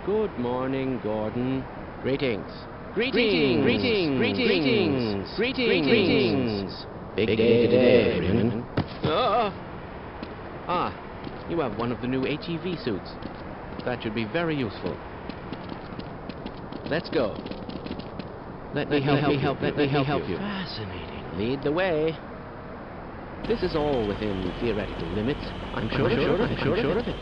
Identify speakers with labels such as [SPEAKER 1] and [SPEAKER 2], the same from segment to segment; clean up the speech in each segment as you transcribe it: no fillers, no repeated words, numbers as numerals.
[SPEAKER 1] Good morning, Gordon. Greetings. Greetings. Big day today, Freeman. You have one of the new HEV suits. That should be very useful. Let's go. Let me help you. Fascinating. Lead the way. This is all within theoretical limits. I'm sure of it.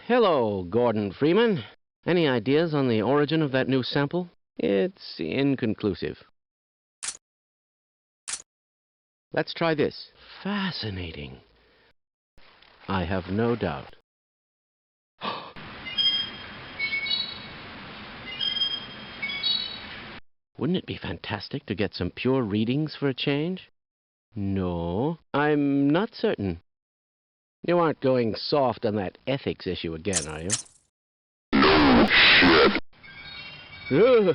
[SPEAKER 1] Hello, Gordon Freeman. Any ideas on the origin of that new sample? It's inconclusive. Let's try this. Fascinating. I have no doubt. Wouldn't it be fantastic to get some pure readings for a change? No, I'm not certain. You aren't going soft on that ethics issue again, are you?
[SPEAKER 2] No shit.
[SPEAKER 1] Ugh.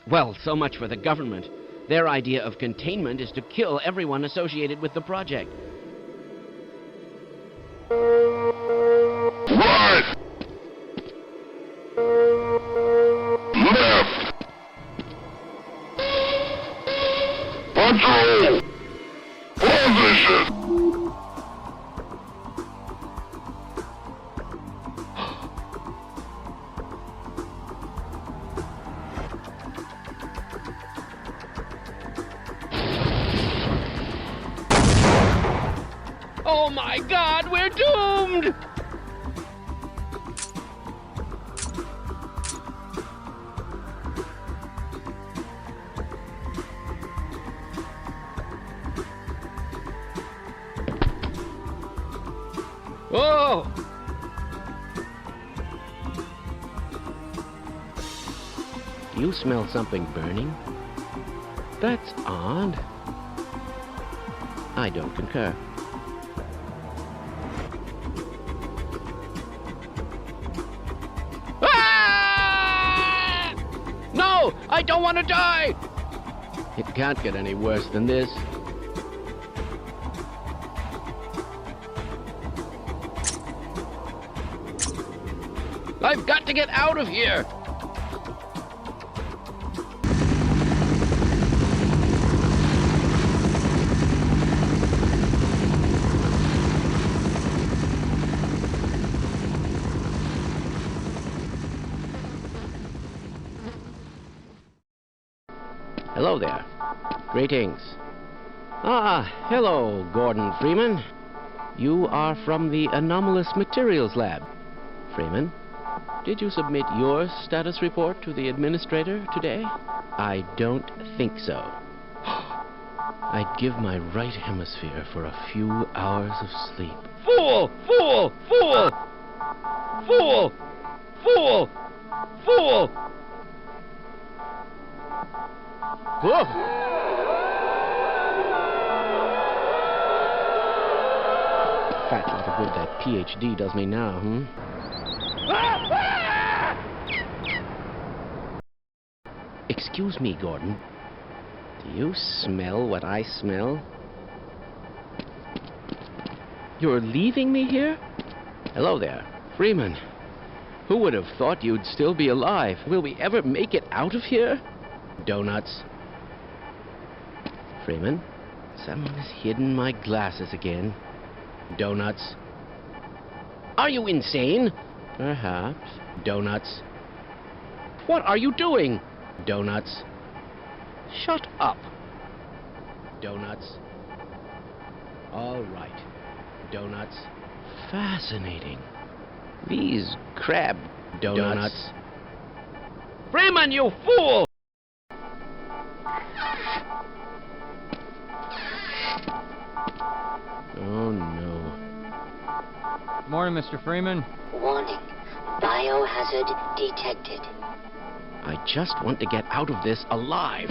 [SPEAKER 1] Well, so much for the government. Their idea of containment is to kill everyone associated with the project.
[SPEAKER 2] Right! Left! Control! Position!
[SPEAKER 1] Oh my God, we're doomed! Oh! Do you smell something burning? That's odd. I don't concur. Ah! No! I don't want to die! It can't get any worse than this. I've got to get out of here! Hello there. Greetings. Hello, Gordon Freeman. You are from the Anomalous Materials Lab. Freeman, did you submit your status report to the administrator today? I don't think so. I'd give my right hemisphere for a few hours of sleep. Fool! Fool! Fool! Fool! Fool! Fool! Whoa! Fat lot of good that PhD does me now, Excuse me, Gordon. Do you smell what I smell? You're leaving me here? Hello there, Freeman. Who would have thought you'd still be alive? Will we ever make it out of here? Donuts. Freeman, someone has hidden my glasses again. Donuts. Are you insane? Perhaps. Donuts. What are you doing? Donuts. Shut up. Donuts. All right. Donuts. Fascinating. These crab donuts. Freeman, you fool! Oh, no.
[SPEAKER 3] Morning, Mr. Freeman.
[SPEAKER 4] Warning. Biohazard detected.
[SPEAKER 1] I just want to get out of this alive.